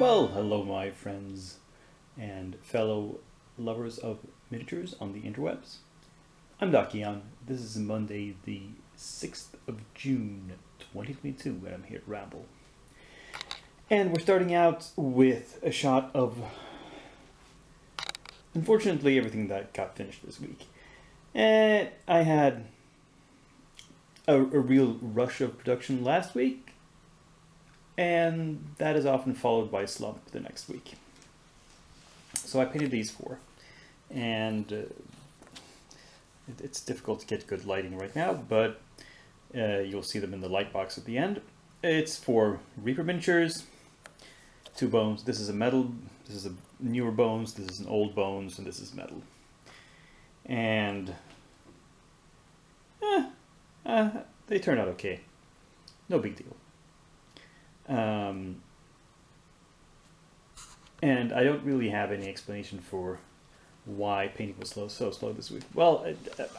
Well, hello, my friends and fellow lovers of miniatures on the interwebs. I'm Dakian. This is Monday, the 6th of June, 2022, and I'm here at Ramble. And we're starting out with a shot of, unfortunately, everything that got finished this week. And I had a real rush of production last week, and that is often followed by a slump the next week. So I painted these four, and it's difficult to get good lighting right now, but you'll see them in the light box at the end. It's for Reaper miniatures, 2 bones. This is a metal, this is a newer bones, this is an old bones, and this is metal. And they turned out okay. No big deal. And I don't really have any explanation for why painting was so slow this week. Well,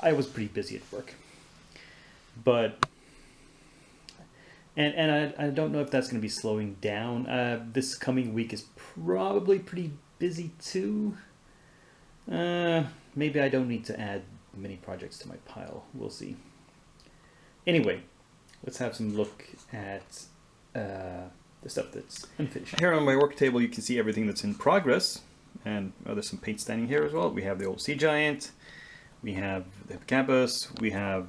I was pretty busy at work, but I don't know if that's going to be slowing down. This coming week is probably pretty busy too. Maybe I don't need to add many projects to my pile. We'll see. Anyway, let's have some look at the stuff that's unfinished. Here on my work table you can see everything that's in progress, and there's some paint standing here as well. We have the old sea giant, we have the hippocampus, we have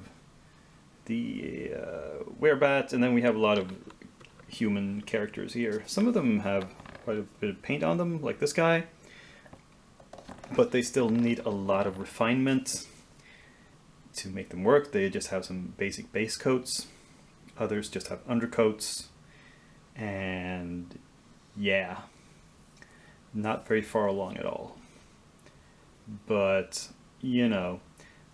the werebat, and then we have a lot of human characters here. Some of them have quite a bit of paint on them, like this guy, but they still need a lot of refinement to make them work. They just have some basic base coats, others just have undercoats. And yeah, not very far along at all. But you know,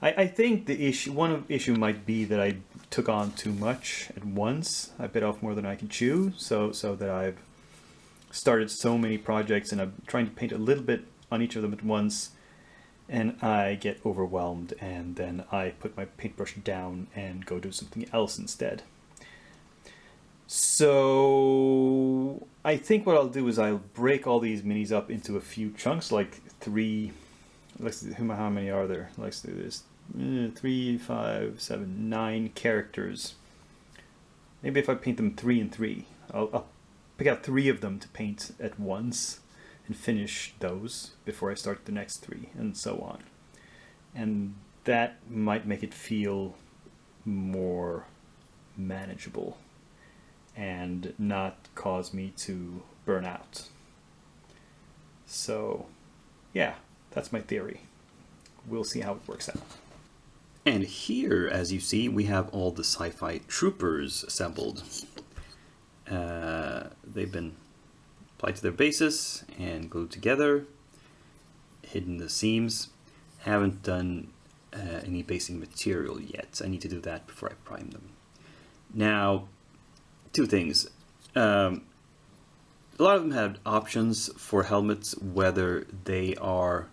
I think one issue might be that I took on too much at once. I bit off more than I can chew, so that I've started so many projects and I'm trying to paint a little bit on each of them at once, and I get overwhelmed, and then I put my paintbrush down and go do something else instead. So I think what I'll do is I'll break all these minis up into a few chunks, like 3. Let's see, how many are there? Let's do this. 3, 5, 7, 9 characters. Maybe if I paint them 3 and 3, I'll pick out 3 of them to paint at once and finish those before I start the next 3, and so on. And that might make it feel more manageable and not cause me to burn out. So yeah, that's my theory. We'll see how it works out. And here, as you see, we have all the sci-fi troopers assembled. They've been applied to their bases and glued together, hidden the seams. Haven't done any basing material yet. I need to do that before I prime them. Now, 2 things. A lot of them have options for helmets, whether they are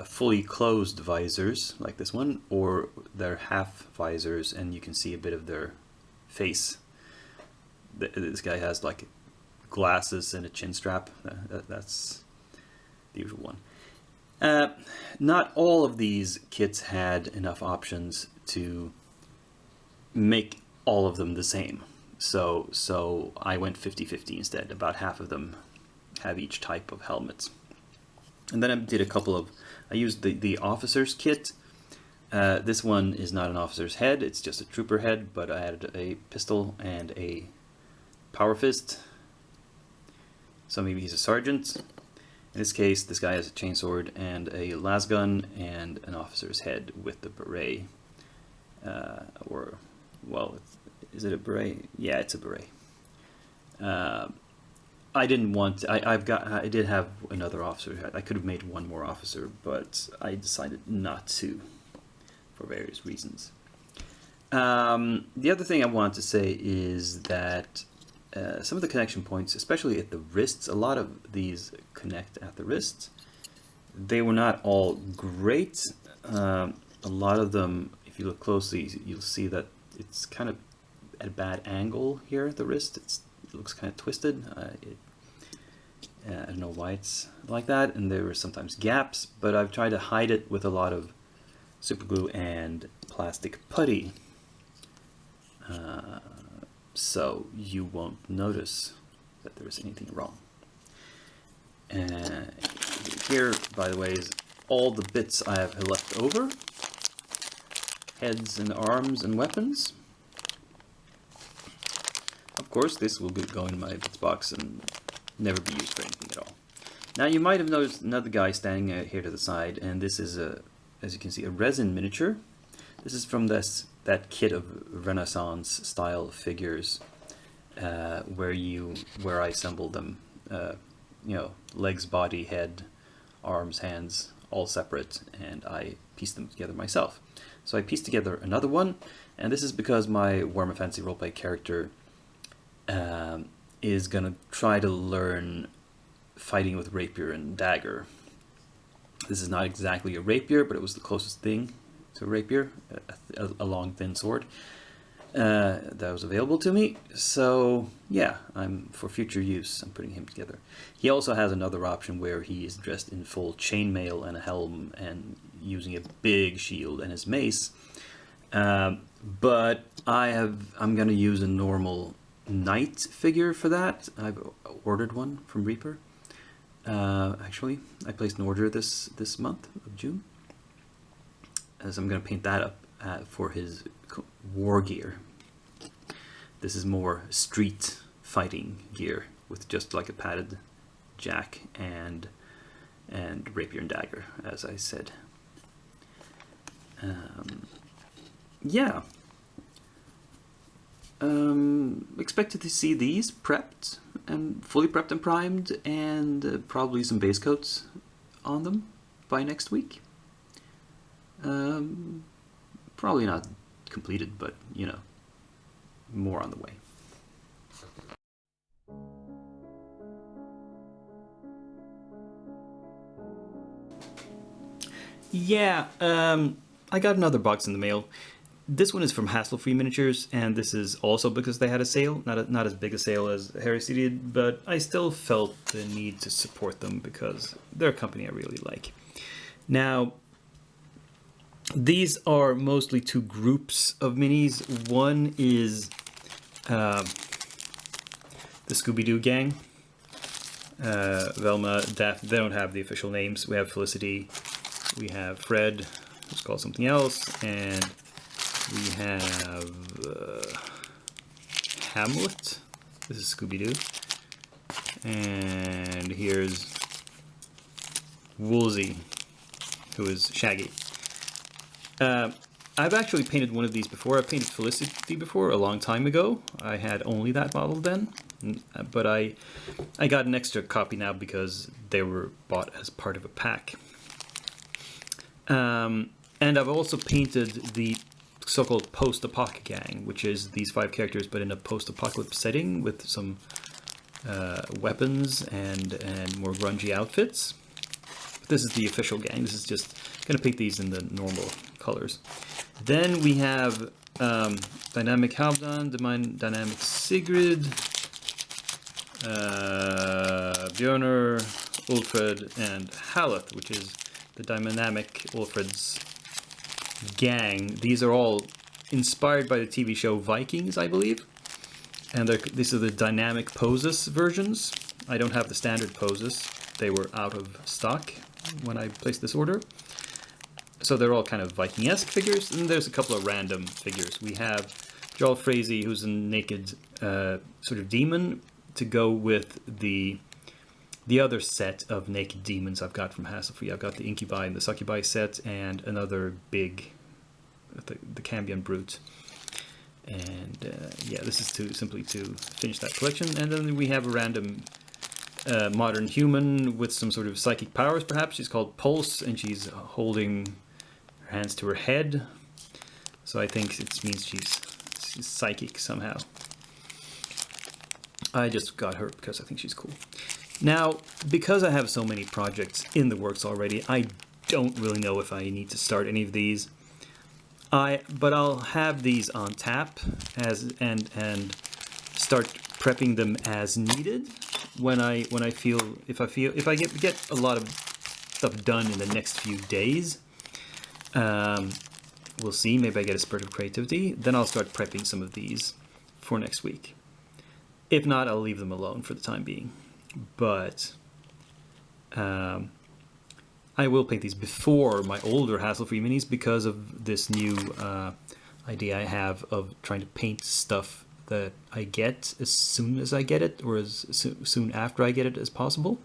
fully closed visors, like this one, or they're half visors and you can see a bit of their face. This guy has like glasses and a chin strap. That's the usual one. Not all of these kits had enough options to make all of them the same. So I went 50-50 instead. About half of them have each type of helmets. And then I did a couple of, I used the officer's kit. This one is not an officer's head, it's just a trooper head, but I added a pistol and a power fist. So maybe he's a sergeant. In this case, this guy has a chainsword and a lasgun and an officer's head with the beret. Is it a beret? Yeah, it's a beret. I didn't want to, I did have another officer. I could have made one more officer, but I decided not to for various reasons. The other thing I want to say is that some of the connection points, especially at the wrists, a lot of these connect at the wrists. They were not all great. A lot of them, if you look closely, you'll see that it's kind of at a bad angle here at the wrist. It looks kind of twisted. I don't know why it's like that, and there were sometimes gaps, but I've tried to hide it with a lot of super glue and plastic putty, so you won't notice that there's anything wrong. Here, by the way, is all the bits I have left over. Heads and arms and weapons. Of course, this will go in my bits box and never be used for anything at all. Now, you might have noticed another guy standing here to the side, and this is, as you can see, a resin miniature. This is from that kit of Renaissance style figures, where I assembled them. You know, legs, body, head, arms, hands, all separate, and I pieced them together myself. So I pieced together another one, and this is because my Warhammer Fantasy Roleplay character is gonna try to learn fighting with rapier and dagger. This is not exactly a rapier, but it was the closest thing to a rapier, a long thin sword that was available to me. So yeah, for future use, I'm putting him together. He also has another option where he is dressed in full chainmail and a helm and using a big shield and his mace. But I'm gonna use a normal knight figure for that. I've ordered one from Reaper. Actually, I placed an order this month of June, as I'm gonna paint that up for his war gear. This is more street fighting gear with just like a padded jack and rapier and dagger, as I said. Yeah. Expected to see these prepped and fully prepped and primed, and probably some base coats on them by next week. Probably not completed, but you know, more on the way. Yeah, I got another box in the mail. This one is from Hassle-Free Miniatures, and this is also because they had a sale. Not as big a sale as Heresy did, but I still felt the need to support them because they're a company I really like. Now, these are mostly two groups of minis. One is the Scooby-Doo gang. Velma, Daphne, they don't have the official names. We have Felicity, we have Fred, who's called something else, and we have Hamlet. This is Scooby-Doo. And here's Woolsey, who is Shaggy. I've actually painted one of these before. I painted Felicity before, a long time ago. I had only that model then, but I got an extra copy now because they were bought as part of a pack. And I've also painted the so-called post-apoc gang, which is these 5 characters but in a post-apocalypse setting with some weapons and more grungy outfits. But this is the official gang. This is just gonna paint these in the normal colors. Then we have Dynamic Halfdan, Dynamic Sigrid, Björner, Ulfred, and Haleth, which is the Dynamic Ulfred's gang. These are all inspired by the TV show Vikings, I believe. And these are the dynamic poses versions. I don't have the standard poses. They were out of stock when I placed this order. So they're all kind of Viking-esque figures, and there's a couple of random figures. We have Jarl Frazee, who's a naked sort of demon, to go with the other set of naked demons I've got from Hassle-Free. I've got the Incubi and the Succubi set, and another big, the Cambion Brute. And yeah, this is simply to finish that collection. And then we have a random modern human with some sort of psychic powers, perhaps. She's called Pulse, and she's holding her hands to her head. So I think it means she's psychic somehow. I just got her because I think she's cool. Now, because I have so many projects in the works already, I don't really know if I need to start any of these. But I'll have these on tap and start prepping them as needed. when I feel if I get a lot of stuff done in the next few days. We'll see. Maybe I get a spurt of creativity. Then I'll start prepping some of these for next week. If not, I'll leave them alone for the time being. But I will paint these before my older hassle-free minis because of this new idea I have of trying to paint stuff that I get as soon as I get it, or as soon after I get it as possible.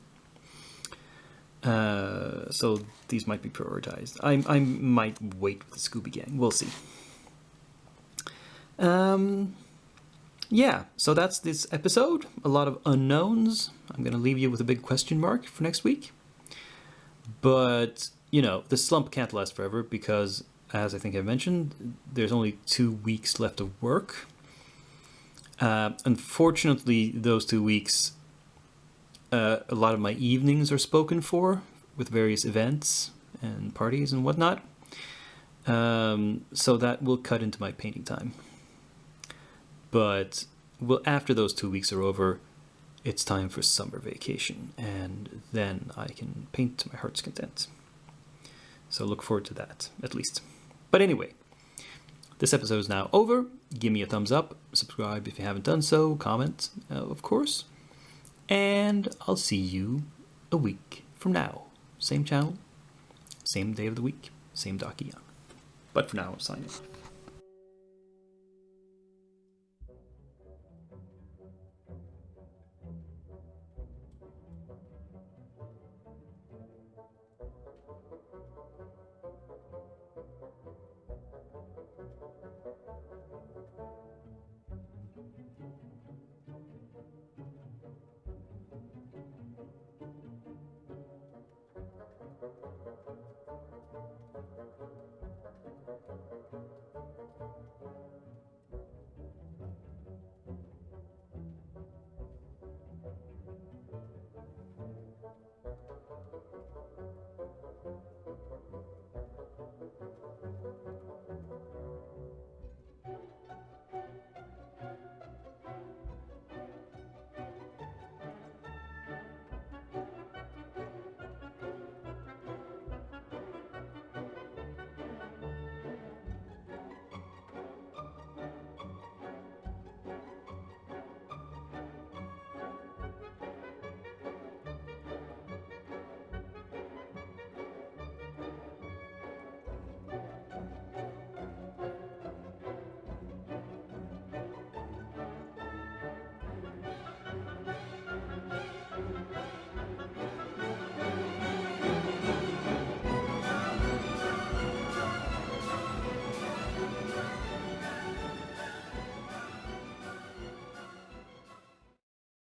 So these might be prioritized. I might wait with the Scooby Gang. We'll see. Yeah, so that's this episode. A lot of unknowns. I'm going to leave you with a big question mark for next week. But, you know, the slump can't last forever because, as I think I mentioned, there's only 2 weeks left of work. Unfortunately, those 2 weeks, a lot of my evenings are spoken for with various events and parties and whatnot. So that will cut into my painting time. But after those 2 weeks are over, it's time for summer vacation, and then I can paint to my heart's content. So look forward to that, at least. But anyway, this episode is now over. Give me a thumbs up, subscribe if you haven't done so, comment, of course. And I'll see you a week from now. Same channel, same day of the week, same Docky Young. But for now, I'm signing off.